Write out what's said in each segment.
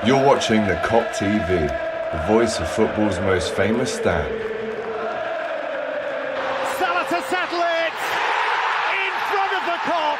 You're watching the Kop TV, the voice of football's most famous stand. Salah to settle it in front of the Kop.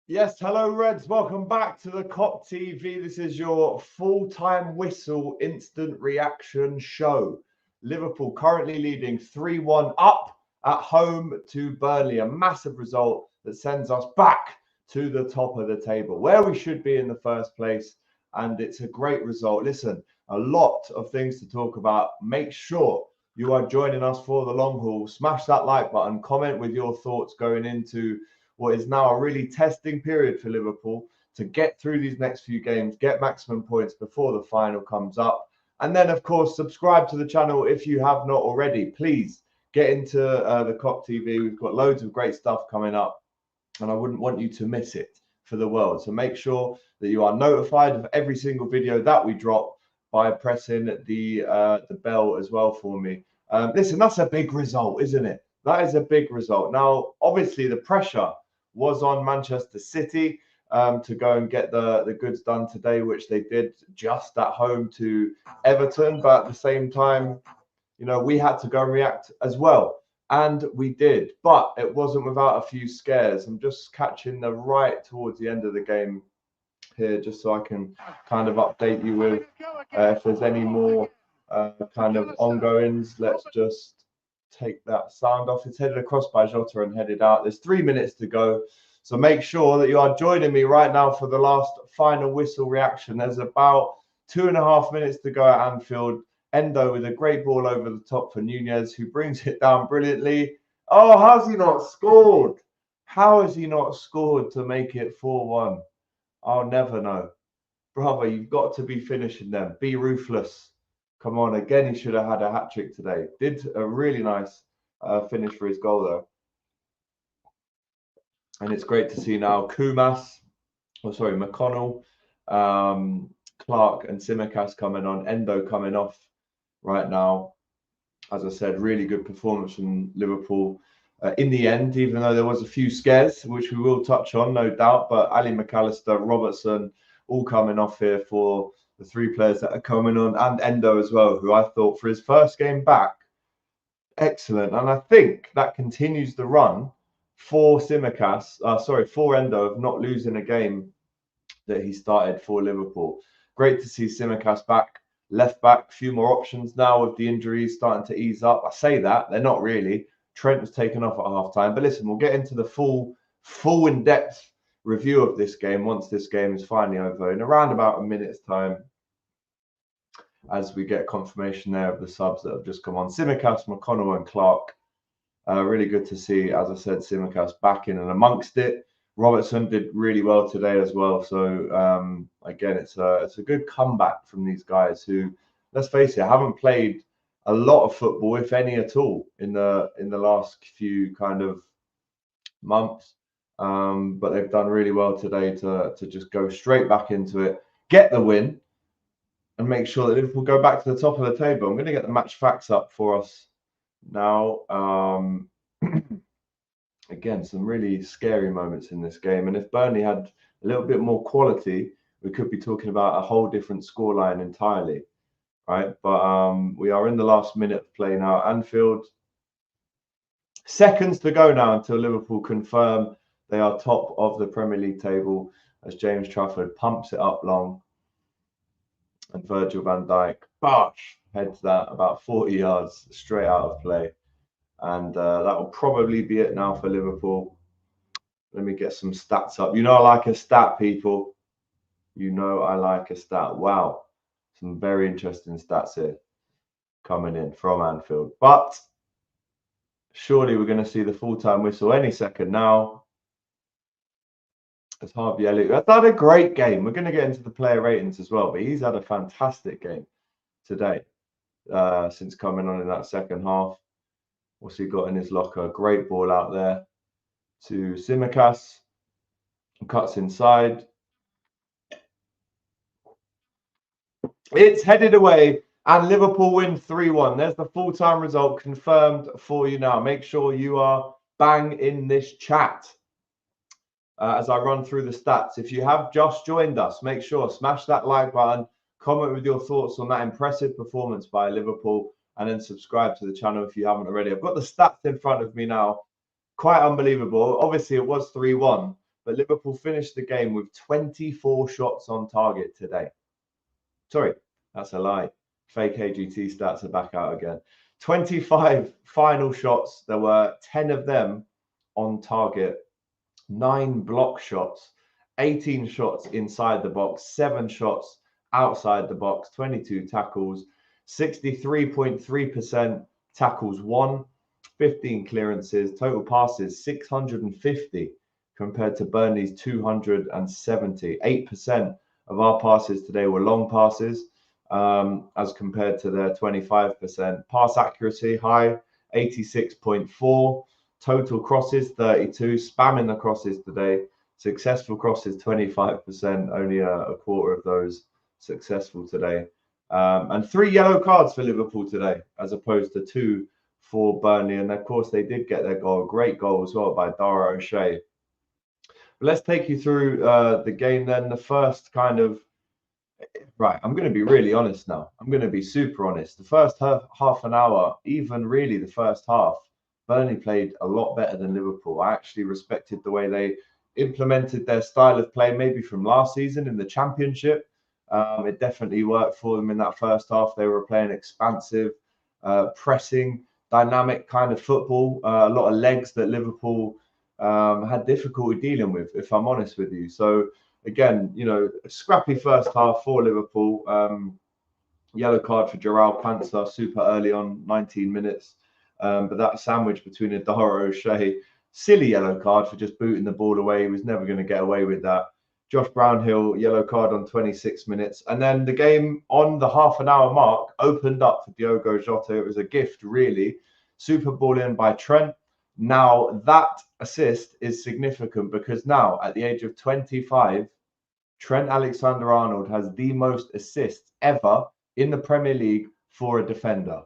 Yes, hello Reds, welcome back to the Kop TV. This is your full-time whistle instant reaction show. Liverpool currently leading 3-1 up at home to Burnley, a massive result that sends us back to the top of the table, where we should be in the first place, and it's a great result. Listen, a lot of things to talk about. Make sure you are joining us for the long haul. Smash that like button, comment with your thoughts going into what is now a really testing period for Liverpool to get through these next few games, get maximum points before the final comes up. And then, of course, subscribe to the channel if you have not already. Please get into the Kop TV. We've got loads of great stuff coming up, and I wouldn't want you to miss it for the world. So make sure that you are notified of every single video that we drop by pressing the bell as well for me. Listen, that's a big result, isn't it? That is a big result. Now, obviously, the pressure was on Manchester City to go and get the goods done today, which they did just at home to Everton. But at the same time, you know, we had to go and react as well. And we did, but it wasn't without a few scares. I'm just catching the right towards the end of the game here, just so I can kind of update you with if there's any more kind of ongoings. Let's just take that sound off. It's headed across by Jota and headed out. There's 3 minutes to go. So make sure that you are joining me right now for the last final whistle reaction. There's about 2.5 minutes to go at Anfield. Endo with a great ball over the top for Nunez, who brings it down brilliantly. Oh, how's he not scored? How has he not scored to make it 4-1? I'll never know. Brother, you've got to be finishing them. Be ruthless. Come on, again, he should have had a hat-trick today. Did a really nice finish for his goal, though. And it's great to see now McConnell, Clark and Tsimikas coming on, Endo coming off right now. As I said, really good performance from Liverpool in the end, even though there was a few scares, which we will touch on, no doubt. But Ali McAllister, Robertson, all coming off here for the 3 players that are coming on, and Endo as well, who I thought for his first game back, excellent. And I think that continues the run for for Endo of not losing a game that he started for Liverpool. Great to see Tsimikas back. Left back, a few more options now with the injuries starting to ease up. I say that, they're not really. Trent was taken off at half-time. But listen, we'll get into the full in-depth review of this game once this game is finally over in around about a minute's time, as we get confirmation there of the subs that have just come on. Tsimikas, McConnell and Clark. Really good to see, as I said, Tsimikas back in and amongst it. Robertson did really well today as well. So again, it's a good comeback from these guys who, let's face it, haven't played a lot of football, if any at all, in the last few kind of months. But they've done really well today to just go straight back into it, get the win, and make sure that Liverpool go back to the top of the table. I'm going to get the match facts up for us now. Again, some really scary moments in this game. And if Burnley had a little bit more quality, we could be talking about a whole different scoreline entirely, right? But we are in the last minute of play now at Anfield. Seconds to go now until Liverpool confirm they are top of the Premier League table, as James Trafford pumps it up long. And Virgil van Dijk, heads that about 40 yards straight out of play. And that will probably be it now for Liverpool. Let me get some stats up. You know I like a stat, people. You know I like a stat. Wow. Some very interesting stats here coming in from Anfield. But surely we're going to see the full-time whistle any second now. As Harvey Elliott has had a great game. We're going to get into the player ratings as well. But he's had a fantastic game today since coming on in that second half. What's he got in his locker? Great ball out there to Tsimikas. Cuts inside. It's headed away, and Liverpool win 3-1. There's the full-time result confirmed for you now. Make sure you are bang in this chat. as I run through the stats. If you have just joined us, make sure smash that like button, comment with your thoughts on that impressive performance by Liverpool, and then subscribe to the channel if you haven't already. I've got the stats in front of me now. Quite unbelievable. Obviously, it was 3-1, but Liverpool finished the game with 24 shots on target today. Sorry, that's a lie. Fake AGT stats are back out again. 25 final shots. There were 10 of them on target, 9 block shots, 18 shots inside the box, 7 shots outside the box, 22 tackles, 63.3% tackles won, 15 clearances, total passes 650 compared to Burnley's 270. 8% of our passes today were long passes, as compared to their 25%. Pass accuracy high, 86.4. Total crosses 32. Spamming the crosses today. Successful crosses 25%. Only a quarter of those successful today. And 3 yellow cards for Liverpool today, as opposed to 2 for Burnley. And of course, they did get their goal. Great goal as well by Dara O'Shea. But let's take you through the game then. The first kind of, right, I'm going to be really honest now. I'm going to be super honest. The first half an hour, even really the first half, Burnley played a lot better than Liverpool. I actually respected the way they implemented their style of play, maybe from last season in the Championship. It definitely worked for them in that first half. They were playing expansive, pressing, dynamic kind of football. A lot of legs that Liverpool had difficulty dealing with, if I'm honest with you. So again, you know, a scrappy first half for Liverpool. Yellow card for Jarrell Panzer super early on, 19 minutes. But that sandwich between Adara O'Shea, silly yellow card for just booting the ball away. He was never going to get away with that. Josh Brownhill, yellow card on 26 minutes. And then the game on the half an hour mark opened up for Diogo Jota. It was a gift, really. Super ball in by Trent. Now, that assist is significant because now, at the age of 25, Trent Alexander-Arnold has the most assists ever in the Premier League for a defender.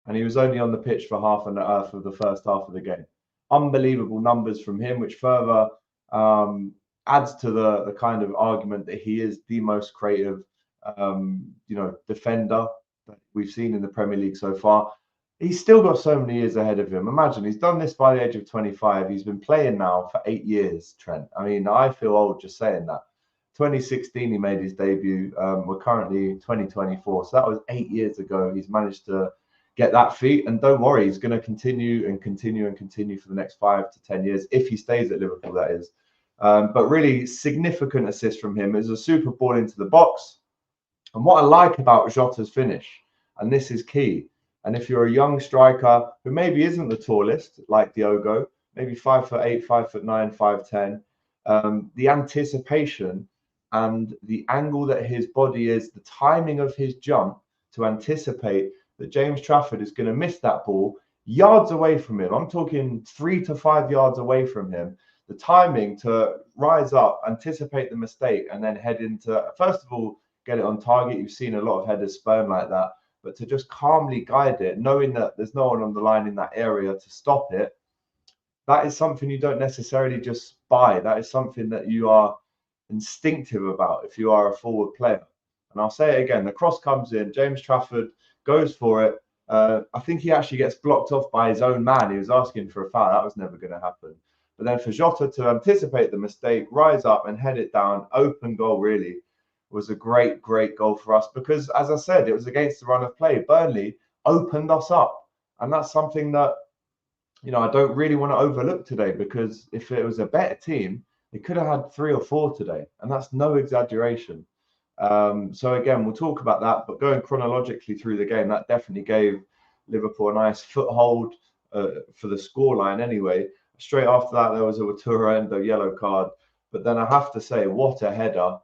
And he was only on the pitch for half an hour for the first half of the game. Unbelievable numbers from him, which further adds to the kind of argument that he is the most creative, defender that we've seen in the Premier League so far. He's still got so many years ahead of him. Imagine, he's done this by the age of 25. He's been playing now for 8 years, Trent. I mean, I feel old just saying that. 2016, he made his debut. We're currently 2024. So that was 8 years ago. He's managed to get that feat. And don't worry, he's going to continue and continue and continue for the next 5 to 10 years, if he stays at Liverpool, that is. But really significant assist from him. It was a super ball into the box. And what I like about Jota's finish, and this is key, and if you're a young striker who maybe isn't the tallest, like Diogo, maybe 5'8", 5'9", 5'10", the anticipation and the angle that his body is, the timing of his jump to anticipate that James Trafford is going to miss that ball yards away from him. I'm talking 3 to 5 yards away from him. The timing to rise up, anticipate the mistake, and then head into, first of all, get it on target. You've seen a lot of headers spurn like that. But to just calmly guide it, knowing that there's no one on the line in that area to stop it, that is something you don't necessarily just buy. That is something that you are instinctive about if you are a forward player. And I'll say it again, the cross comes in, James Trafford goes for it. I think he actually gets blocked off by his own man. He was asking for a foul. That was never going to happen. But then for Jota to anticipate the mistake, rise up and head it down, open goal really, was a great, great goal for us because, as I said, it was against the run of play. Burnley opened us up. And that's something that, you know, I don't really want to overlook today, because if it was a better team, they could have had 3 or 4 today. And that's no exaggeration. So again, we'll talk about that, but going chronologically through the game, that definitely gave Liverpool a nice foothold for the scoreline anyway. Straight after that, there was a Watura yellow card. But then I have to say, what a header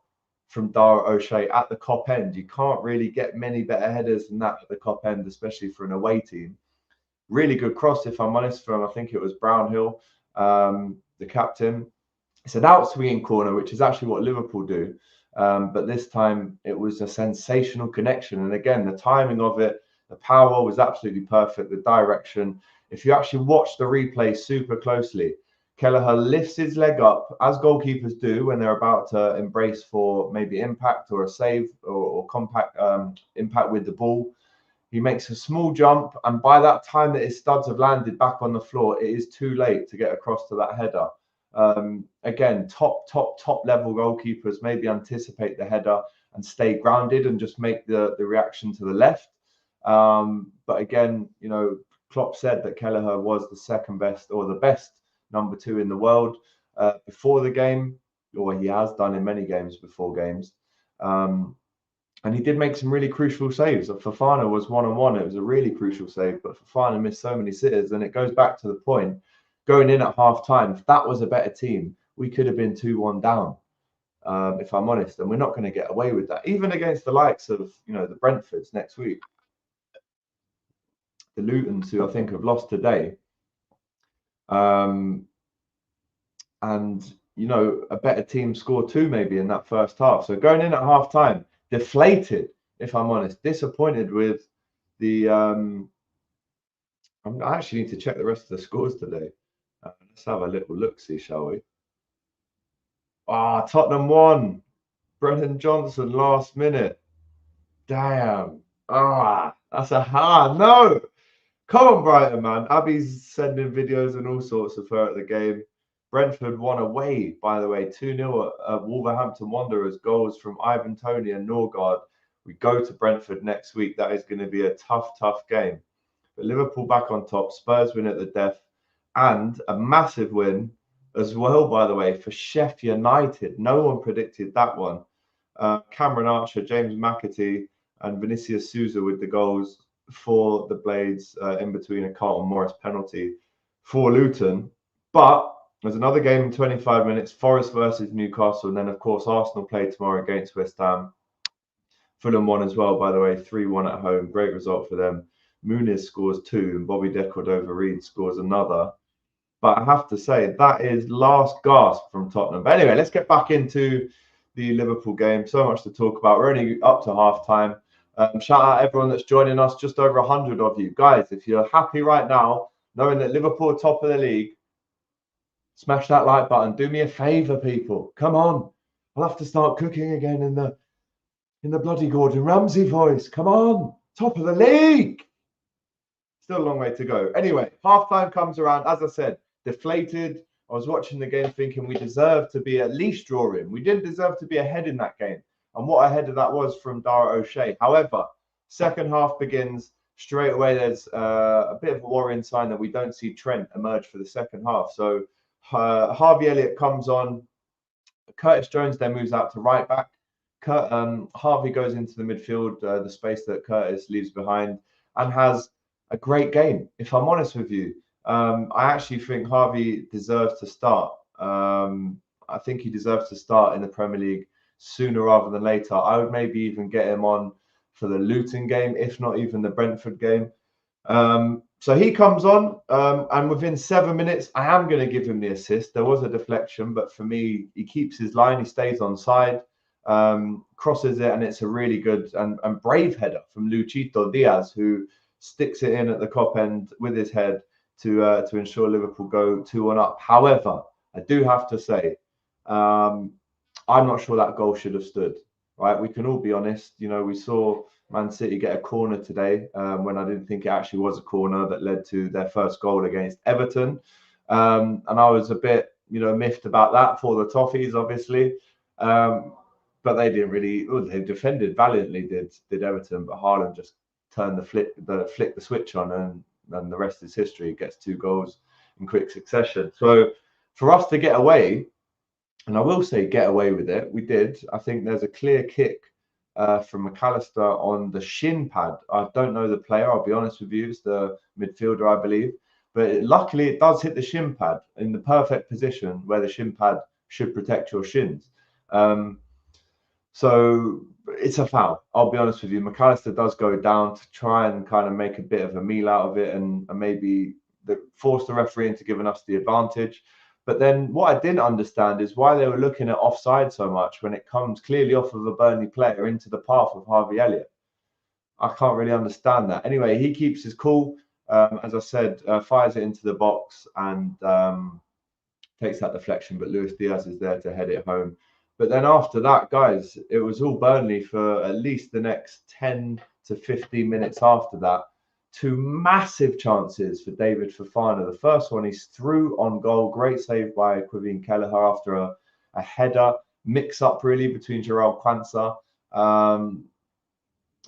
from Dara O'Shea at the Kop end. You can't really get many better headers than that at the Kop end, especially for an away team. Really good cross, if I'm honest, from, I think it was Brownhill, the captain. It's an out-swinging corner, which is actually what Liverpool do. But this time it was a sensational connection. And again, the timing of it, the power was absolutely perfect, the direction. If you actually watch the replay super closely, Kelleher lifts his leg up, as goalkeepers do when they're about to embrace for maybe impact or a save or compact impact with the ball. He makes a small jump, and by that time that his studs have landed back on the floor, it is too late to get across to that header. Again, top level goalkeepers maybe anticipate the header and stay grounded and just make the reaction to the left. But again, you know, Klopp said that Kelleher was the second best or the best number 2 in the world before the game, or he has done in many games before games. And he did make some really crucial saves. Fofana was 1-on-1. It was a really crucial save, but Fofana missed so many sitters. And it goes back to the point, going in at half time, if that was a better team, we could have been 2-1 down, if I'm honest. And we're not going to get away with that, even against the likes of, you know, the Brentfords next week, the Lutons, who I think have lost today. And, you know, a better team scored 2 maybe in that first half. So going in at half time, deflated, if I'm honest, disappointed with the I actually need to check the rest of the scores today. Let's have a little look, see, shall we? Tottenham won. Brennan Johnson last minute. Damn. That's a no. Come on, Brighton, man. Abby's sending videos and all sorts of her at the game. Brentford won away, by the way, 2-0 at Wolverhampton Wanderers. Goals from Ivan Toney and Norgard. We go to Brentford next week. That is going to be a tough game. But Liverpool back on top. Spurs win at the death. And a massive win as well, by the way, for Sheffield United. No one predicted that one. Cameron Archer, James McAtee, and Vinicius Souza with the goals for the Blades, in between a Carlton Morris penalty for Luton. But there's another game in 25 minutes, Forest versus Newcastle, and then of course Arsenal play tomorrow against West Ham. Fulham won as well, by the way, 3-1 at home. Great result for them. Muniz scores 2 and Bobby De Cordova-Reid scores another. But I have to say, that is last gasp from Tottenham. But anyway, let's get back into the Liverpool game. So much to talk about. We're only up to half time. Shout out everyone that's joining us, just over 100 of you. Guys, if you're happy right now, knowing that Liverpool are top of the league, smash that like button. Do me a favour, people. Come on. I'll have to start cooking again in the bloody Gordon Ramsay voice. Come on. Top of the league. Still a long way to go. Anyway, half-time comes around. As I said, deflated. I was watching the game thinking we deserved to be at least drawing. We didn't deserve to be ahead in that game. And what a header that was from Dara O'Shea. However, second half begins. Straight away, there's a bit of a worrying sign that we don't see Trent emerge for the second half. So Harvey Elliott comes on. Curtis Jones then moves out to right back. Harvey goes into the midfield, the space that Curtis leaves behind, and has a great game. If I'm honest with you, I actually think Harvey deserves to start. I think he deserves to start in the Premier League sooner rather than later. I would maybe even get him on for the Luton game, if not even the Brentford game. So he comes on, and within 7 minutes, I am going to give him the assist. There was a deflection, but for me, he keeps his line. He stays on side, crosses it, and it's a really good and brave header from Luchito Diaz, who sticks it in at the Kop end with his head to ensure Liverpool go 2-1 up. However, I do have to say, I'm not sure that goal should have stood. Right, we can all be honest. You know, we saw Man City get a corner today when I didn't think it actually was a corner that led to their first goal against Everton. And I was a bit, you know, miffed about that for the Toffees, obviously. But they didn't really. They defended valiantly, did Everton, but Haaland just turned the flick the switch on, and the rest is history. It gets 2 goals in quick succession. So for us to get away, and I will say get away with it, we did. I think there's a clear kick from McAllister on the shin pad. I don't know the player, I'll be honest with you. It's the midfielder, I believe. But luckily, it does hit the shin pad in the perfect position where the shin pad should protect your shins. So it's a foul. I'll be honest with you. McAllister does go down to try and kind of make a bit of a meal out of it and maybe force the referee into giving us the advantage. But then what I didn't understand is why they were looking at offside so much when it comes clearly off of a Burnley player into the path of Harvey Elliott. I can't really understand that. Anyway, he keeps his cool. As I said, fires it into the box, and takes that deflection, but Luis Diaz is there to head it home. But then after that, guys, it was all Burnley for at least the next 10 to 15 minutes after that. Two massive chances for David Fofana. The first one he's through on goal. Great save by Quivin Kelleher after a header. Mix up really between Jarrell Quansah.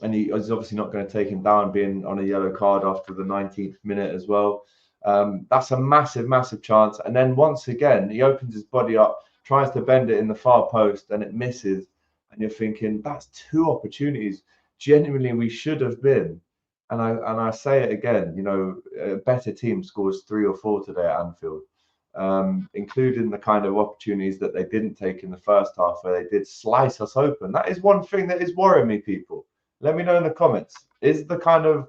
And he was obviously not going to take him down, being on a yellow card after the 19th minute as well. That's a massive, massive chance. And then once again, he opens his body up, tries to bend it in the far post, and it misses. And you're thinking, that's two opportunities. Genuinely, we should have been. And I say it again, you know, a better team scores 3 or 4 today at Anfield, including the kind of opportunities that they didn't take in the first half, where they did slice us open. That is one thing that is worrying me, people. Let me know in the comments. Is the kind of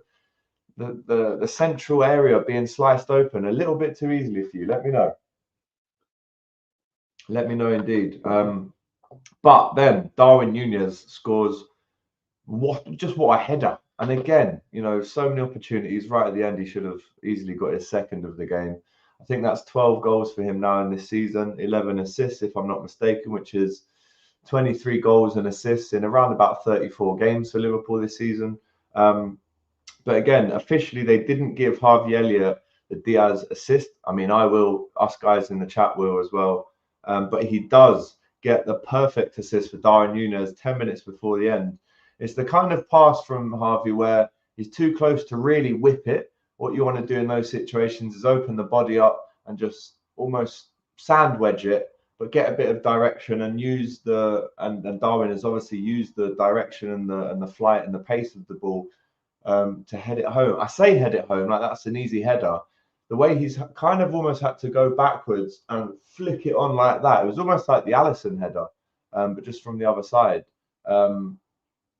the central area being sliced open a little bit too easily for you? Let me know. Let me know indeed. But then Darwin Núñez scores what a header. And again, you know, so many opportunities right at the end. He should have easily got his second of the game. I think that's 12 goals for him now in this season, 11 assists, if I'm not mistaken, which is 23 goals and assists in around about 34 games for Liverpool this season. But again, officially, they didn't give Harvey Elliott the Diaz assist. I mean, I will, us guys in the chat will as well. But he does get the perfect assist for Darwin Núñez 10 minutes before the end. It's the kind of pass from Harvey where he's too close to really whip it. What you want to do in those situations is open the body up and just almost sand wedge it, but get a bit of direction and use and Darwin has obviously used the direction and the flight and the pace of the ball to head it home. I say head it home like that's an easy header. The way he's kind of almost had to go backwards and flick it on like that. It was almost like the Alisson header, but just from the other side.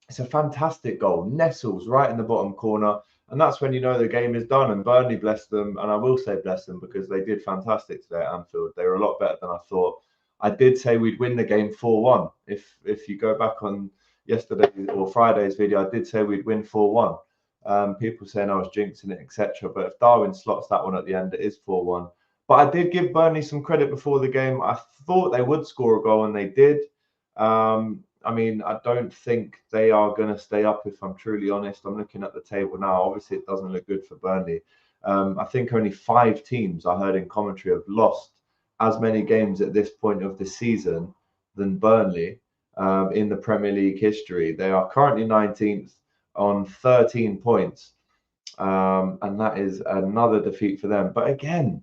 It's a fantastic goal. Nestles right in the bottom corner. And that's when you know the game is done. And Burnley, bless them. And I will say bless them because they did fantastic today at Anfield. They were a lot better than I thought. I did say we'd win the game 4-1. If you go back on yesterday or Friday's video, I did say we'd win 4-1. People saying I was jinxing it, etc. But if Darwin slots that one at the end, it is 4-1. But I did give Burnley some credit before the game. I thought they would score a goal, and they did. I mean, I don't think they are going to stay up, if I'm truly honest. I'm looking at the table now. Obviously, it doesn't look good for Burnley. I think only 5 teams I heard in commentary have lost as many games at this point of the season than Burnley in the Premier League history. They are currently 19th on 13 points. And that is another defeat for them. But again,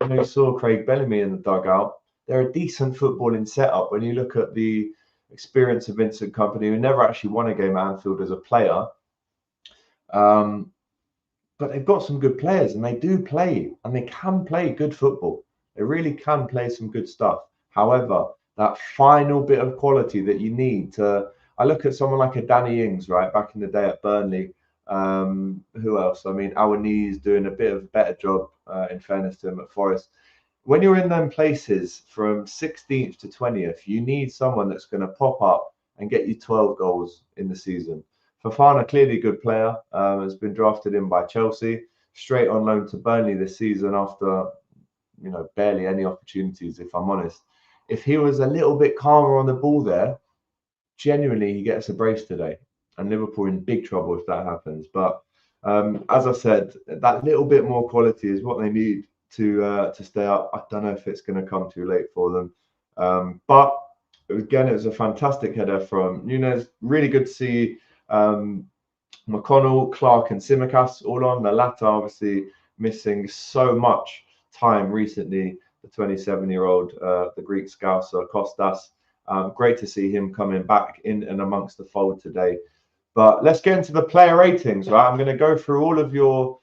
you know, you saw Craig Bellamy in the dugout. They're a decent footballing setup. When you look at the experience of Vincent Kompany, who never actually won a game at Anfield as a player. But they've got some good players, and they do play, and they can play good football. They really can play some good stuff. However, that final bit of quality that you need to... I look at someone like a Danny Ings, right, back in the day at Burnley. Who else? I mean, Awani's doing a bit of a better job, in fairness to him, at Forest. When you're in them places from 16th to 20th, you need someone that's going to pop up and get you 12 goals in the season. Fofana, clearly a good player, has been drafted in by Chelsea, straight on loan to Burnley this season after, you know, barely any opportunities, if I'm honest. If he was a little bit calmer on the ball there, genuinely he gets a brace today. And Liverpool are in big trouble if that happens. But as I said, that little bit more quality is what they need to stay up. I don't know if it's going to come too late for them. But again, it was a fantastic header from Núñez. Really good to see McConnell, Clark and Tsimikas all on. The latter obviously missing so much time recently. The 27-year-old, the Greek scouser, Kostas. Great to see him coming back in and amongst the fold today. But let's get into the player ratings, right? I'm going to go through all of your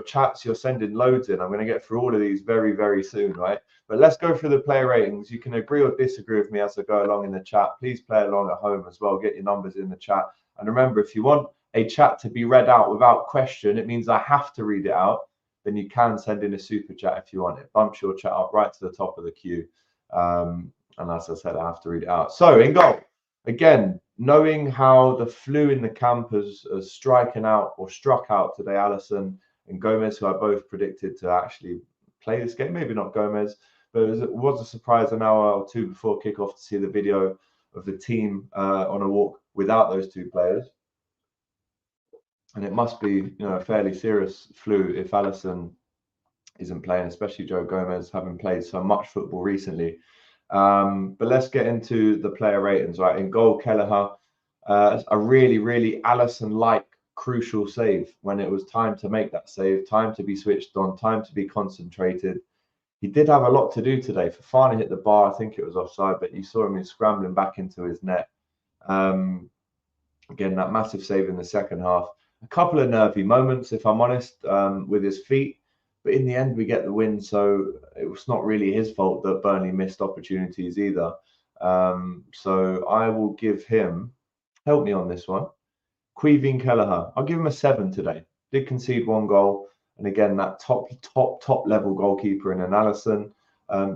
chats. You're sending loads in. I'm going to get through all of these very, very soon, right? But let's go through the player ratings. You can agree or disagree with me as I go along in the chat. Please play along at home as well. Get your numbers in the chat. And remember, if you want a chat to be read out without question, it means I have to read it out. Then you can send in a super chat if you want. It bumps your chat up right to the top of the queue. And as I said, I have to read it out. So in goal, again, knowing how the flu in the camp has struck out today, Alisson and Gomez, who I both predicted to actually play this game. Maybe not Gomez, But it was a surprise an hour or two before kickoff to see the video of the team on a walk without those two players. And it must be, you know, a fairly serious flu if Alisson isn't playing, especially Joe Gomez, having played so much football recently. But let's get into the player ratings, right? In goal, Kelleher, a really, really Alisson-like crucial save when it was time to make that save, time to be switched on, time to be concentrated. He did have a lot to do today. Fofana hit the bar. I think it was offside, but you saw him scrambling back into his net. Again, that massive save in the second half. A couple of nervy moments, if I'm honest, with his feet. But in the end, we get the win. So it was not really his fault that Burnley missed opportunities either. So I will give him, help me on this one, Quevin Kelleher. I'll give him a 7 today. Did concede 1 goal. And again, that top level goalkeeper in an Alisson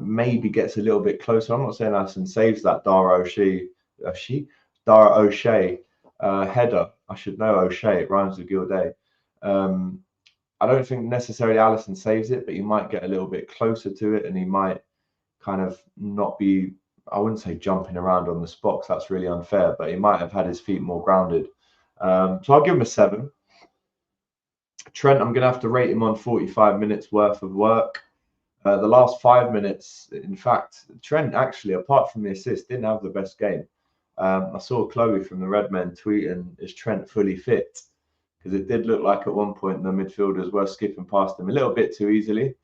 maybe gets a little bit closer. I'm not saying Alisson saves that Dara O'Shea header. I should know O'Shea. It rhymes with Gilday. I don't think necessarily Alisson saves it, but he might get a little bit closer to it, and he might kind of not be, I wouldn't say jumping around on the spot, 'cause that's really unfair, but he might have had his feet more grounded. So I'll give him a 7. Trent, I'm going to have to rate him on 45 minutes worth of work. The last 5 minutes, in fact, Trent actually, apart from the assist, didn't have the best game. I saw Chloe from the Redmen tweeting, is Trent fully fit? Because it did look like at one point the midfielders were skipping past him a little bit too easily.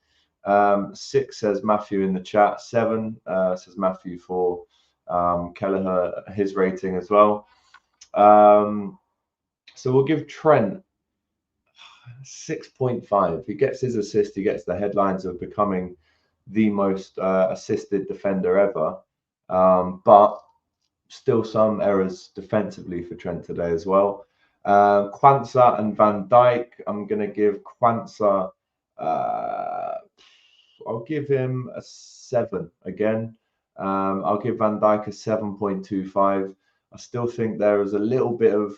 6 says Matthew in the chat. 7 says Matthew for Kelleher, his rating as well. So we'll give Trent 6.5. He gets his assist. He gets the headlines of becoming the most assisted defender ever. But still some errors defensively for Trent today as well. Quansah and Van Dijk, I'm going to give Quansah, I'll give him a 7 again. I'll give Van Dijk a 7.25. I still think there is a little bit of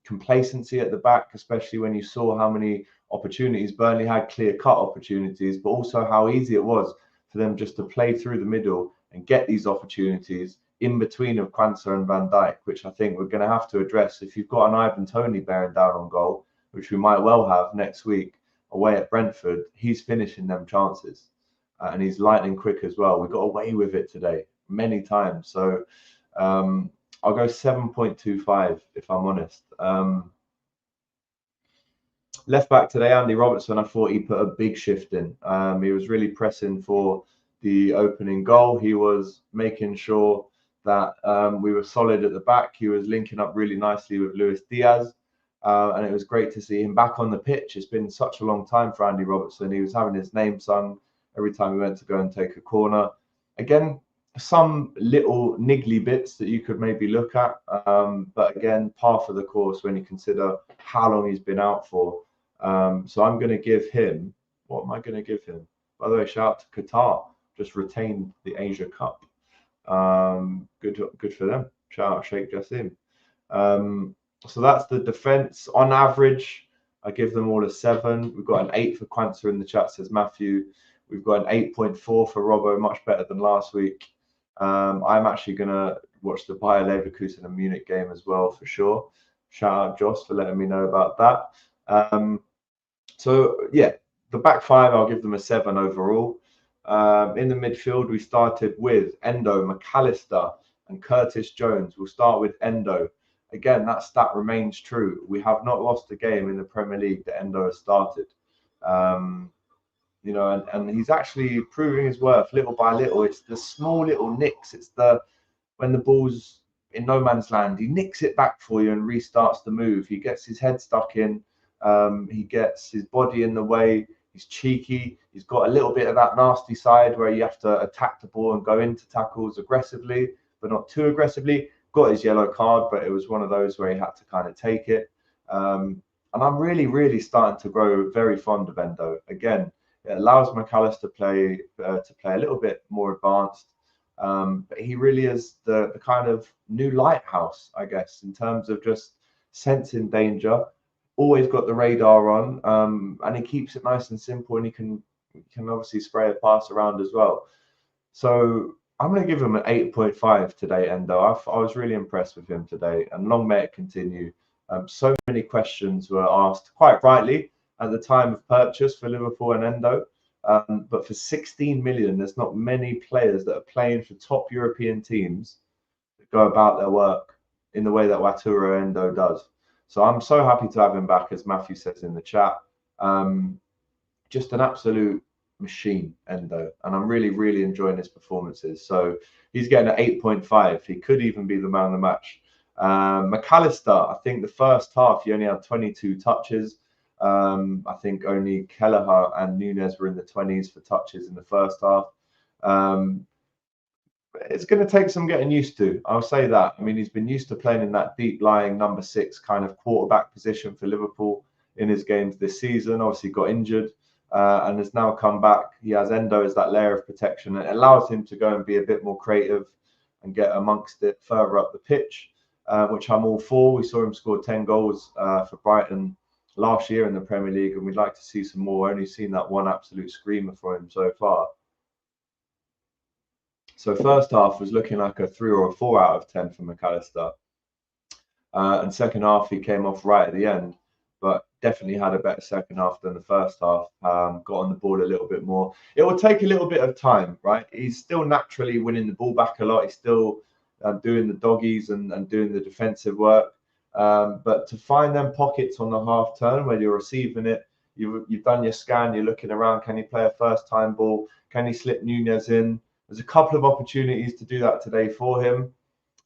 complacency at the back, especially when you saw how many opportunities Burnley had, clear-cut opportunities, but also how easy it was for them just to play through the middle and get these opportunities in between of Quansah and Van Dijk, which I think we're going to have to address. If you've got an Ivan Toney bearing down on goal, which we might well have next week away at Brentford, he's finishing them chances. And he's lightning quick as well. We got away with it today many times. So I'll go 7.25 if I'm honest. Left back today, Andy Robertson, I thought he put a big shift in. He was really pressing for the opening goal. He was making sure that we were solid at the back. He was linking up really nicely with Luis Diaz. And it was great to see him back on the pitch. It's been such a long time for Andy Robertson. He was having his name sung every time he went to go and take a corner. Again, some little niggly bits that you could maybe look at. But again, par for the course when you consider how long he's been out for. So I'm going to give him, what am I going to give him? By the way, shout out to Qatar, just retained the Asia Cup. Good for them. Shout out Sheikh Jassim. So that's the defense. On average, I give them all a 7. We've got an 8 for Quansah in the chat, says Matthew. We've got an 8.4 for Robbo, much better than last week. I'm actually going to watch the Bayer Leverkusen and Munich game as well, for sure. Shout out Joss for letting me know about that. So, yeah, the back 5, I'll give them a 7 overall. In the midfield, we started with Endo, McAllister, and Curtis Jones. We'll start with Endo. Again, that stat remains true. We have not lost a game in the Premier League that Endo has started. You know, and he's actually proving his worth little by little. It's the small little nicks. It's when the ball's in no man's land, he nicks it back for you and restarts the move. He gets his head stuck in. He gets his body in the way. He's cheeky. He's got a little bit of that nasty side where you have to attack the ball and go into tackles aggressively, but not too aggressively. Got his yellow card, but it was one of those where he had to kind of take it. And I'm really, really starting to grow very fond of Endo. Again, it allows McAllister to play a little bit more advanced. But he really is the kind of new lighthouse, I guess, in terms of just sensing danger. Always got the radar on, and he keeps it nice and simple, and he can, can obviously spray a pass around as well. So I'm going to give him an 8.5 today, Endo. I was really impressed with him today, and long may it continue. So many questions were asked, quite rightly, at the time of purchase for Liverpool and Endo. But for 16 million, there's not many players that are playing for top European teams that go about their work in the way that Wataru Endo does. So I'm so happy to have him back, as Matthew says in the chat. Just an absolute machine, Endo, and I'm really, really enjoying his performances. So he's getting an 8.5. He could even be the man of the match. McAllister, I think the first half he only had 22 touches. I think only Kelleher and Nunes were in the 20s for touches in the first half. It's going to take some getting used to. I'll say that. I mean, he's been used to playing in that deep lying number 6 kind of quarterback position for Liverpool in his games this season. Obviously got injured and has now come back. He has Endo as that layer of protection, and it allows him to go and be a bit more creative and get amongst it further up the pitch, which I'm all for. We saw him score 10 goals for Brighton last year in the Premier League, and we'd like to see some more. Only seen that one absolute screamer for him so far. So first half was looking like a 3 or a 4 out of 10 for McAllister. And second half, he came off right at the end, but definitely had a better second half than the first half. Got on the ball a little bit more. It will take a little bit of time, right? He's still naturally winning the ball back a lot. He's still doing the doggies and doing the defensive work. But to find them pockets on the half turn where you're receiving it, you've done your scan, you're looking around, can he play a first time ball? Can he slip Nunes in? There's a couple of opportunities to do that today for him,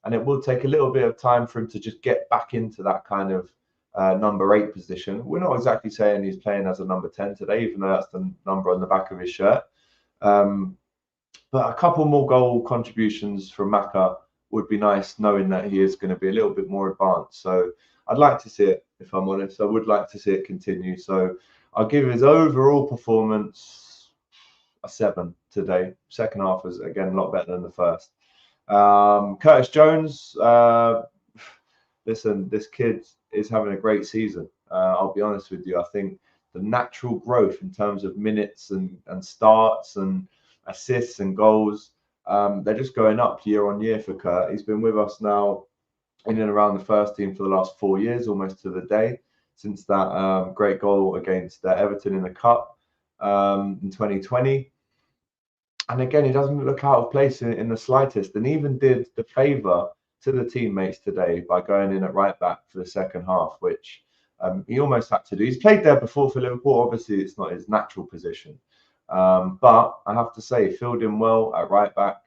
and it will take a little bit of time for him to just get back into that kind of number 8 position. We're not exactly saying he's playing as a number 10 today, even though that's the number on the back of his shirt. But a couple more goal contributions from Maka would be nice, knowing that he is going to be a little bit more advanced. So I'd like to see it, if I'm honest. I would like to see it continue. So I'll give his overall performance a 7 today. Second half was, again, a lot better than the first. Curtis Jones, listen, this kid is having a great season. I'll be honest with you. I think the natural growth in terms of minutes and starts and assists and goals, they're just going up year on year for Kurt. He's been with us now in and around the first team for the last 4 years, almost to the day, since that great goal against Everton in the Cup in 2020. And again, he doesn't look out of place in the slightest, and even did the favour to the teammates today by going in at right back for the second half, which he almost had to do. He's played there before for Liverpool. Obviously, it's not his natural position. But I have to say, filled in well at right back,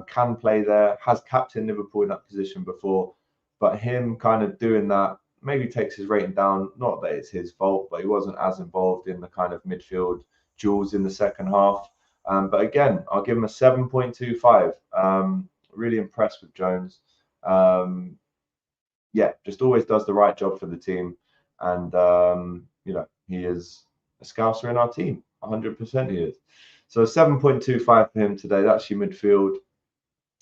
can play there, has captained Liverpool in that position before. But him kind of doing that maybe takes his rating down. Not that it's his fault, but he wasn't as involved in the kind of midfield duels in the second half. But again, I'll give him a 7.25. Really impressed with Jones. Yeah, just always does the right job for the team. And, you know, he is a Scouser in our team. 100% he is. So 7.25 for him today. That's your midfield.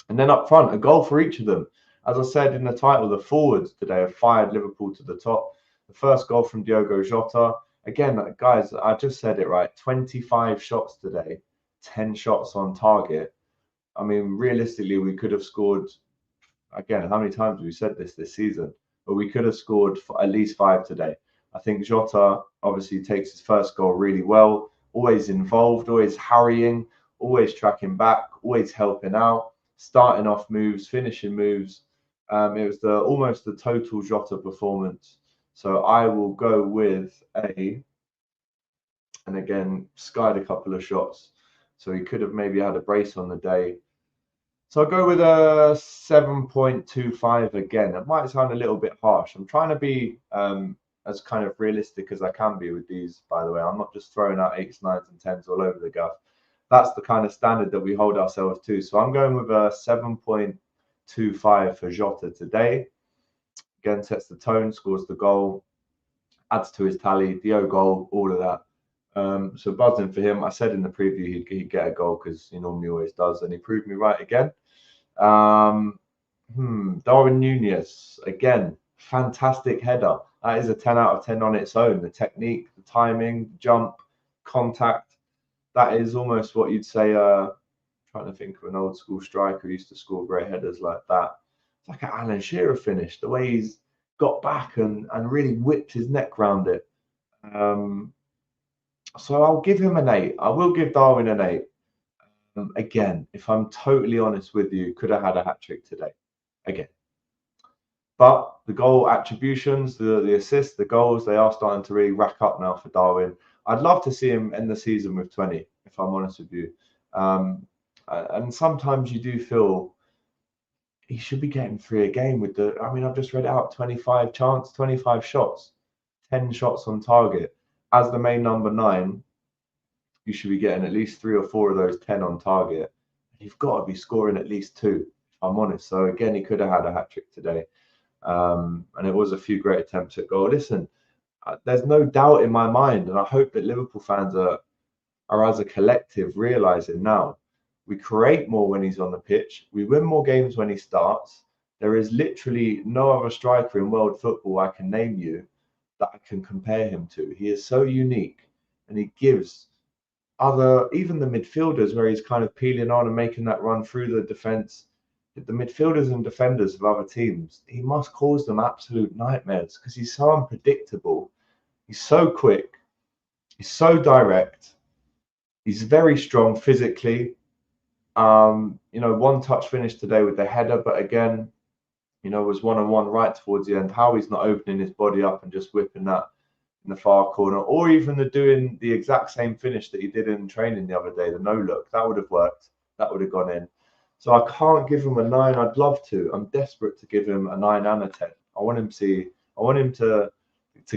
And then up front, a goal for each of them. As I said in the title, the forwards today have fired Liverpool to the top. The first goal from Diogo Jota. Again, guys, I just said it right. 25 shots today, 10 shots on target. I mean, realistically, we could have scored, again, how many times have we said this season? But we could have scored at least 5 today. I think Jota obviously takes his first goal really well. Always involved, always harrying, always tracking back, always helping out, starting off moves, finishing moves. It was almost the total Jota performance. So I will go with and again, skied a couple of shots. So he could have maybe had a brace on the day. So I'll go with a 7.25 again. It might sound a little bit harsh. I'm trying to be as kind of realistic as I can be with these, by the way. I'm not just throwing out 8s, 9s and 10s all over the gaff. That's the kind of standard that we hold ourselves to. So I'm going with a 7.25 for Jota today. Again, sets the tone, scores the goal, adds to his tally, Dio goal, all of that. So buzzing for him. I said in the preview he'd get a goal because he normally always does, and he proved me right again. Darwin Núñez, again, fantastic header. That is a 10 out of 10 on its own. The technique, the timing, jump, contact. that is almost what you'd say. Trying to think of an old school striker who used to score great headers like that. It's like an Alan Shearer finish. The way he's got back and really whipped his neck round it. So I'll give him an 8. I will give Darwin an 8. Again, if I'm totally honest with you, could have had a hat trick today. Again. But the goal attributions, the assists, the goals, they are starting to really rack up now for Darwin. I'd love to see him end the season with 20, if I'm honest with you. And sometimes you do feel he should be getting 3 a game with the, I mean, I've just read out 25 shots, 10 shots on target. As the main number 9, you should be getting at least 3 or 4 of those 10 on target. You've got to be scoring at least 2, if I'm honest. So again, he could have had a hat trick today. And it was a few great attempts at goal. Listen, there's no doubt in my mind, and I hope that Liverpool fans are as a collective realizing now, we create more when he's on the pitch. We win more games when he starts. There is literally no other striker in world football I can name you that I can compare him to. He is so unique, and he gives even the midfielders, where he's kind of peeling on and making that run through the defense, the midfielders and defenders of other teams, he must cause them absolute nightmares because he's so unpredictable. He's so quick. He's so direct. He's very strong physically. One touch finish today with the header, but again, was one-on-one right towards the end. How he's not opening his body up and just whipping that in the far corner, or even doing the exact same finish that he did in training the other day, the no look. That would have worked. That would have gone in. So I can't give him a 9. I'd love to. I'm desperate to give him a 9 and a 10. I want him to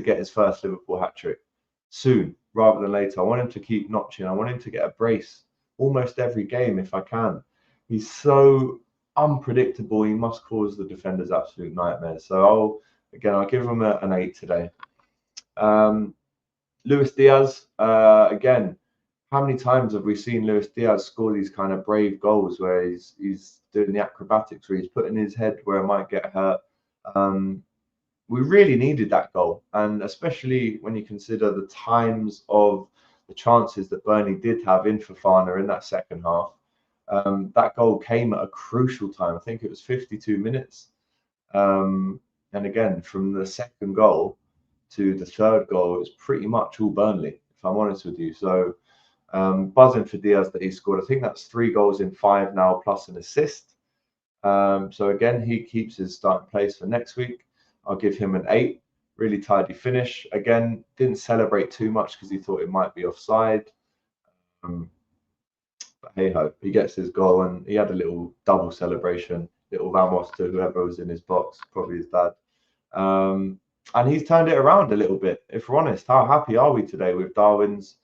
get his first Liverpool hat trick soon rather than later. I want him to keep notching. I want him to get a brace almost every game if I can. He's so unpredictable. He must cause the defenders absolute nightmares. So I'll give him an 8 today. Luis Diaz, again, how many times have we seen Luis Diaz score these kind of brave goals where he's doing the acrobatics, where he's putting his head where it might get hurt? We really needed that goal, and especially when you consider the times of the chances that Burnley did have in Fofana in that second half. That goal came at a crucial time. I think it was 52 minutes. And again, from the second goal to the third goal, it was pretty much all Burnley, if I'm honest with you. So buzzing for Diaz that he scored. I think that's 3 goals in 5 now, plus an assist. So again, he keeps his starting place for next week. I'll give him an 8. Really tidy finish. Again, didn't celebrate too much because he thought it might be offside. But hey ho, he gets his goal, and he had a little double celebration, little vamos to whoever was in his box, probably his dad. And he's turned it around a little bit. If we're honest, how happy are we today with Darwin's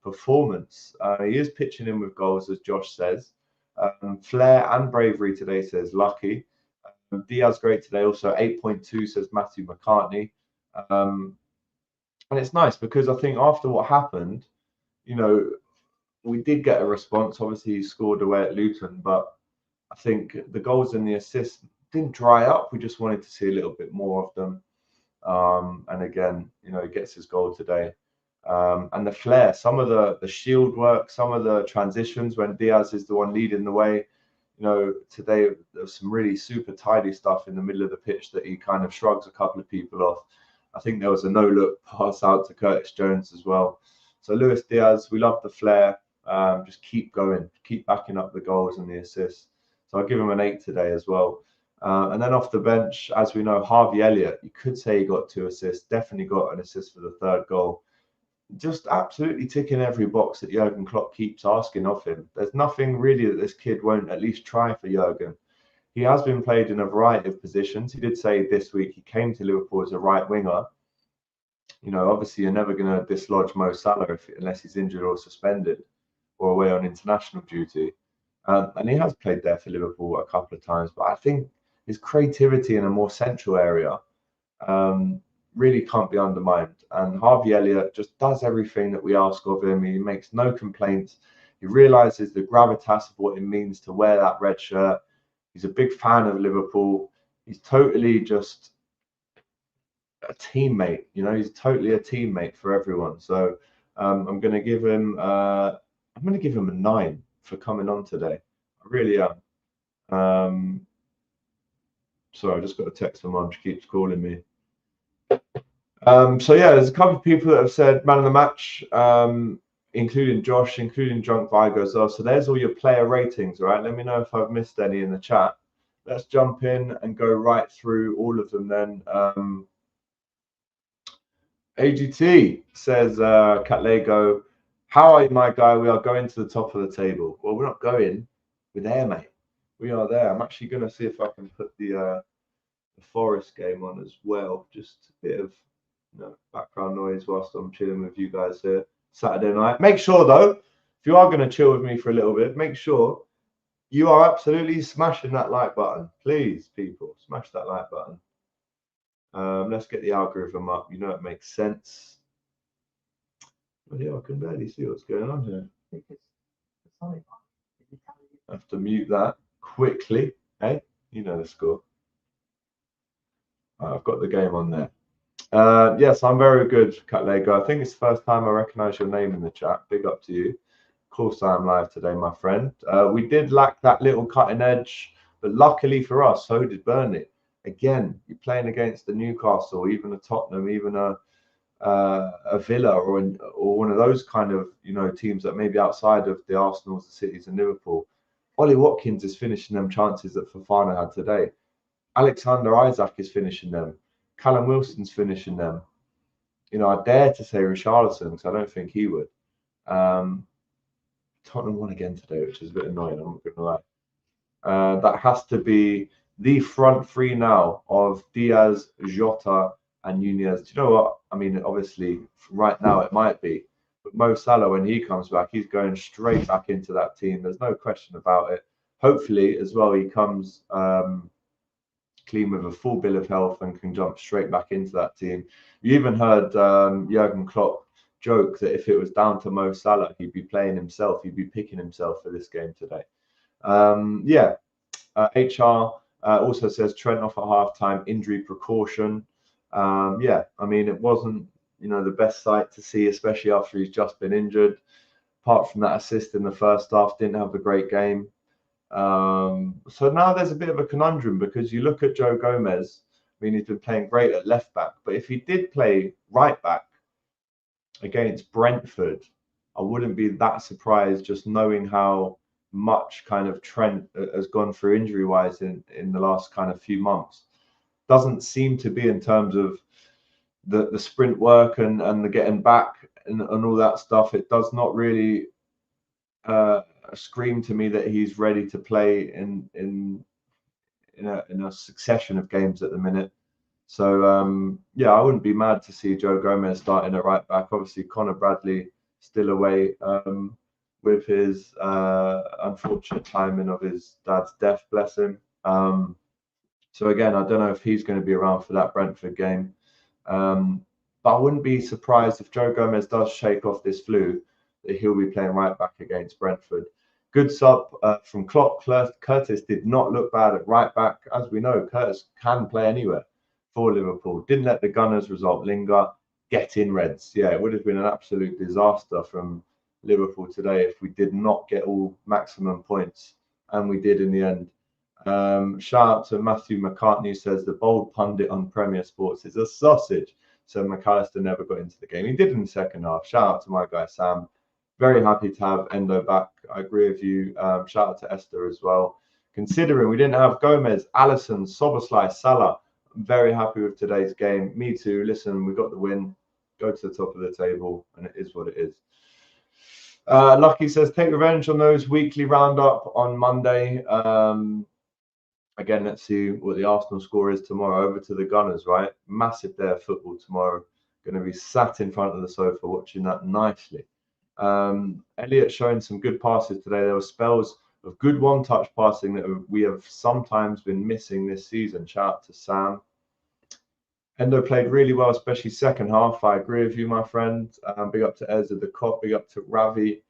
performance? He is pitching in with goals, as Josh says. Flair and bravery today, says Lucky. Diaz great today, also 8.2, says Matthew McCartney. And it's nice because I think after what happened, we did get a response. Obviously, he scored away at Luton, but I think the goals and the assists didn't dry up. We just wanted to see a little bit more of them. And again, he gets his goal today. And the flair, some of the shield work, some of the transitions when Diaz is the one leading the way. Today there was some really super tidy stuff in the middle of the pitch that he kind of shrugs a couple of people off. I think there was a no-look pass out to Curtis Jones as well. So Luis Diaz, we love the flair. Just keep going, keep backing up the goals and the assists. So I'll give him an 8 today as well. And then off the bench, as we know, Harvey Elliott, you could say he got 2 assists, definitely got an assist for the 3rd goal. Just absolutely ticking every box that Jurgen Klopp keeps asking of him. There's nothing really that this kid won't at least try for Jurgen. He has been played in a variety of positions. He did say this week he came to Liverpool as a right winger. Obviously you're never going to dislodge Mo Salah unless he's injured or suspended or away on international duty. And he has played there for Liverpool a couple of times. But I think his creativity in a more central area really can't be undermined. And Harvey Elliott just does everything that we ask of him. He makes no complaints. He realizes the gravitas of what it means to wear that red shirt. He's a big fan of Liverpool. He's totally just a teammate. He's totally a teammate for everyone. So I'm going to give him I'm going to give him a 9 for coming on today. I really am. Sorry, I just got a text from mum. She keeps calling me. So yeah, there's a couple of people that have said man of the match, including Josh, including Drunk Vigo as well. So there's all your player ratings, right? Let me know if I've missed any in the chat. Let's jump in and go right through all of them then. AGT says, Cat Lego, how are you, my guy? We are going to the top of the table. Well, we're not going. We're there, mate. We are there. I'm actually going to see if I can put the Forest game on as well. Just a bit of background noise whilst I'm chilling with you guys here Saturday night. Make sure, though, if you are going to chill with me for a little bit, make sure you are absolutely smashing that like button. Please, people, smash that like button. Let's get the algorithm up. You know it makes sense. Well, yeah, I can barely see what's going on here. I have to mute that quickly. Hey, you know the score. I've got the game on there. Yes, I'm very good, Cat Lego. I think it's the first time I recognise your name in the chat. Big up to you. Of course, I am live today, my friend. We did lack that little cutting edge, but luckily for us, so did Burnley. Again, you're playing against the Newcastle, even a Tottenham, even a Villa, or one of those kind of teams that maybe outside of the Arsenals, the Cities, and Liverpool. Ollie Watkins is finishing them chances that Fofana had today. Alexander Isak is finishing them. Callum Wilson's finishing them. I dare to say Richarlison, because I don't think he would. Tottenham won again today, which is a bit annoying, I'm not going to lie. That has to be the front three now of Diaz, Jota, and Nunez. Do you know what? I mean, obviously, right now it might be. But Mo Salah, when he comes back, he's going straight back into that team. There's no question about it. Hopefully, as well, he comes clean with a full bill of health and can jump straight back into that team. You even heard Jurgen Klopp joke that if it was down to Mo Salah, he'd be playing himself. He'd be picking himself for this game today. HR also says Trent off at halftime, injury precaution. I mean, it wasn't the best sight to see, especially after he's just been injured. Apart from that assist in the first half, didn't have a great game. So now there's a bit of a conundrum, because you look at Joe Gomez. I mean, he's been playing great at left back, but if he did play right back against Brentford, I wouldn't be that surprised, just knowing how much kind of Trent has gone through injury wise in the last kind of few months. Doesn't seem to be, in terms of the sprint work and the getting back and all that stuff. It does not really scream to me that he's ready to play in a succession of games at the minute. So I wouldn't be mad to see Joe Gomez starting at right back. Obviously, Connor Bradley still away with his unfortunate timing of his dad's death, bless him. So again, I don't know if he's going to be around for that Brentford game. But I wouldn't be surprised if Joe Gomez does shake off this flu, that he'll be playing right back against Brentford. Good sub from Klopp. Curtis did not look bad at right back. As we know, Curtis can play anywhere for Liverpool. Didn't let the Gunners result linger. Get in, Reds. Yeah, it would have been an absolute disaster from Liverpool today if we did not get all maximum points, and we did in the end. Shout out to Matthew McCartney, who says the bold pundit on Premier Sports is a sausage. So McAllister never got into the game. He did in the second half. Shout out to my guy Sam. Very happy to have Endo back. I agree with you. Shout out to Esther as well. Considering we didn't have Gomez, Alisson, Soboslai, Salah, I'm very happy with today's game. Me too. Listen, we got the win. Go to the top of the table, and it is what it is. Lucky says, take revenge on those weekly roundup on Monday. Again, let's see what the Arsenal score is tomorrow. Over to the Gunners, right? Massive day of football tomorrow. Going to be sat in front of the sofa watching that nicely. Elliot showing some good passes today. There were spells of good one-touch passing that we have sometimes been missing this season. Shout out to Sam. Endo played really well, especially second half. I agree with you, my friend. Big up to Ezra the Kop. Big up to Ravi.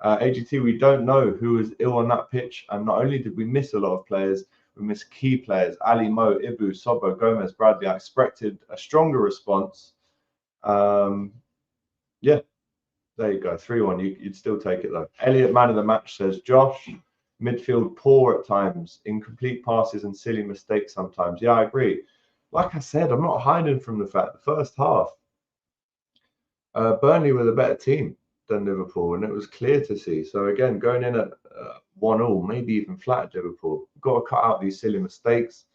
AGT, we don't know who was ill on that pitch. And not only did we miss a lot of players, we missed key players. Ali, Mo, Ibu, Sobo, Gomez, Bradley. I expected a stronger response. There you go, 3-1. You'd still take it though. Elliot, man of the match, says Josh. Midfield poor at times, incomplete passes and silly mistakes sometimes. Yeah, I agree. Like I said, I'm not hiding from the fact the first half, Burnley were the better team than Liverpool, and it was clear to see. So again, going in at 1-1, maybe even flat at Liverpool, got to cut out these silly mistakes.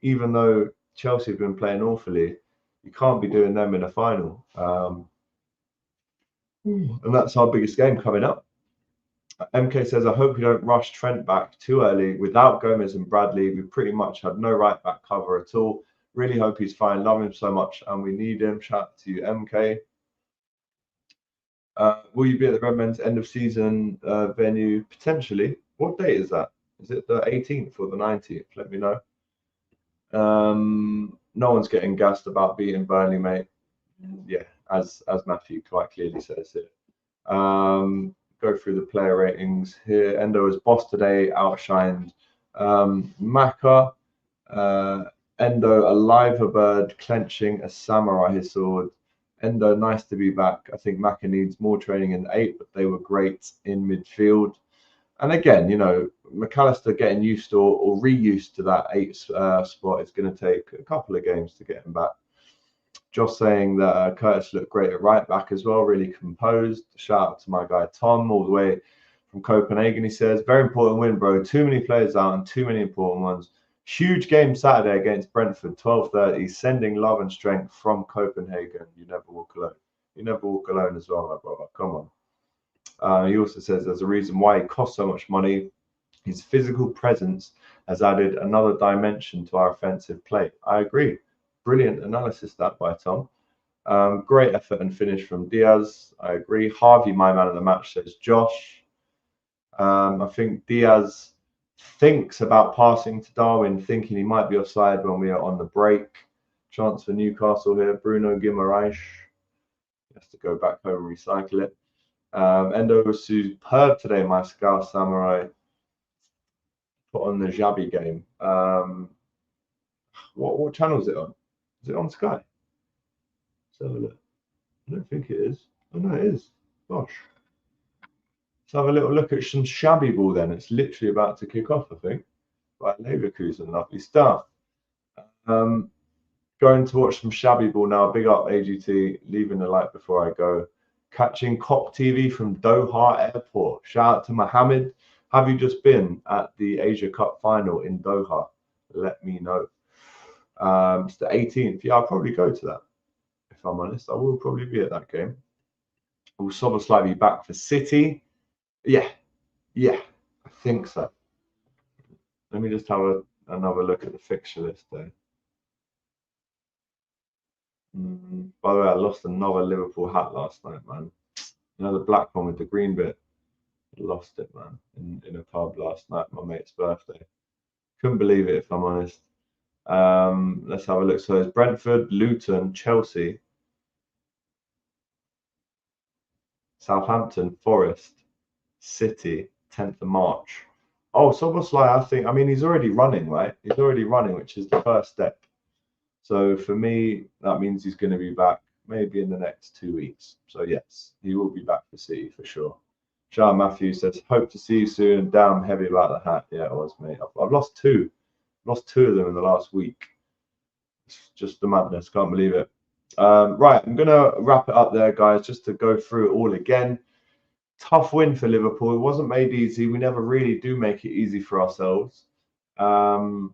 Even though Chelsea have been playing awfully, you can't be doing them in a final. And that's our biggest game coming up. MK says, I hope we don't rush Trent back too early. Without Gomez and Bradley, we pretty much had no right back cover at all. Really hope he's fine. Love him so much, and we need him. Shout out to you, MK. Will you be at the Redmen's end of season venue? Potentially. What date is that? Is it the 18th or the 19th? Let me know. No one's getting gassed about beating Burnley, mate. Yeah, as Matthew quite clearly says here. Go through the player ratings here. Endo was boss today, outshined Maka. Endo, a liver bird, clenching a samurai his sword. Endo, nice to be back. I think Maka needs more training in 8, but they were great in midfield. And again, you know, McAllister getting used to or reused to that 8 spot is going to take a couple of games to get him back. Josh saying that Curtis looked great at right back as well, really composed. Shout out to my guy Tom, all the way from Copenhagen. He says, very important win, bro. Too many players out and too many important ones. Huge game Saturday against Brentford, 12:30. Sending love and strength from Copenhagen. You never walk alone. You never walk alone as well, my brother. Come on. He also says there's a reason why he costs so much money. His physical presence has added another dimension to our offensive play. I agree. Brilliant analysis that by Tom. Great effort and finish from Diaz. I agree. Harvey, my man of the match, says Josh. I think Diaz thinks about passing to Darwin, thinking he might be offside when we are on the break. Chance for Newcastle here. Bruno Guimaraes. He has to go back home and recycle it. Endo was superb today, my Scout Samurai. Put on the Xabi game. What channel is it on? Is it on Sky? Let's have a look. I don't think it is. Oh no, it is. Gosh. Let's have a little look at some shabby ball then. It's literally about to kick off, I think. Right, Leverkusen, lovely stuff. Going to watch some shabby ball now. Big up AGT, leaving the light before I go. Catching Kop TV from Doha Airport. Shout out to Mohammed. Have you just been at the Asia Cup final in Doha? Let me know. It's the 18th. Yeah, I'll probably go to that. If I'm honest, I will probably be at that game. Will Szoboszlai be back for City? Yeah, I think so. Let me just have another look at the fixture list there. By the way, I lost another Liverpool hat last night, man. You know, the black one with the green bit. I lost it, man, in a pub last night, my mate's birthday. Couldn't believe it, if I'm honest. Let's have a look. So it's Brentford, Luton, Chelsea, Southampton, Forest, City, 10th of March. Oh, Szoboszlai, I mean, he's already running, right? He's already running, which is the first step. So for me, that means he's going to be back maybe in the next 2 weeks. So yes, he will be back for City for sure. Sean Matthews says, hope to see you soon. Damn heavy about the hat. Yeah, it was, mate. I've lost two. Lost 2 of them in the last week. It's just the madness. Can't believe it. Right, I'm going to wrap it up there, guys, just to go through it all again. Tough win for Liverpool. It wasn't made easy. We never really do make it easy for ourselves. And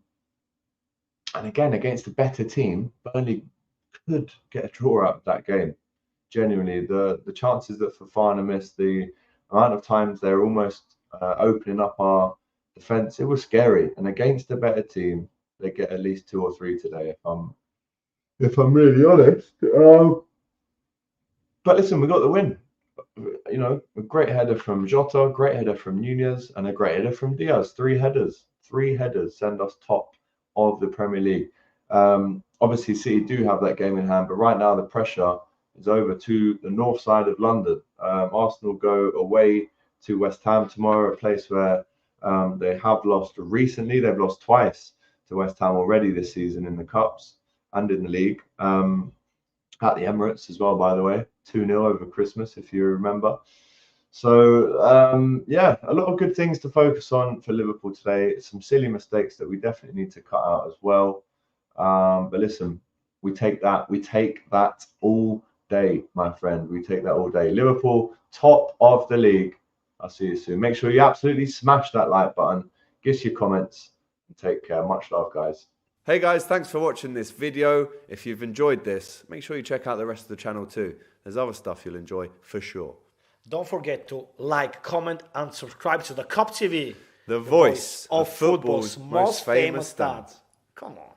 again, against a better team, Burnley could get a draw out of that game. Genuinely, the chances that Fofana missed, the amount of times they're almost opening up our defence, it was scary. And against a better team, they get at least 2 or 3 today, if I'm really honest. But listen, we got the win. You know, a great header from Jota, great header from Nunez, and a great header from Diaz. 3 headers. 3 headers send us top of the Premier League. Obviously, City do have that game in hand, but right now the pressure is over to the north side of London. Arsenal go away to West Ham tomorrow, a place where they have lost recently. They've lost twice to West Ham already this season in the Cups and in the league. At the Emirates as well, by the way. 2-0 over Christmas, if you remember. So, yeah, a lot of good things to focus on for Liverpool today. Some silly mistakes that we definitely need to cut out as well. But listen, we take that all day, my friend. We take that all day. Liverpool, top of the league. I'll see you soon. Make sure you absolutely smash that like button. Give us your comments. And take care. Much love, guys. Hey guys, thanks for watching this video. If you've enjoyed this, make sure you check out the rest of the channel too. There's other stuff you'll enjoy for sure. Don't forget to like, comment and subscribe to the Kop TV. The voice of football's most famous dads. Come on.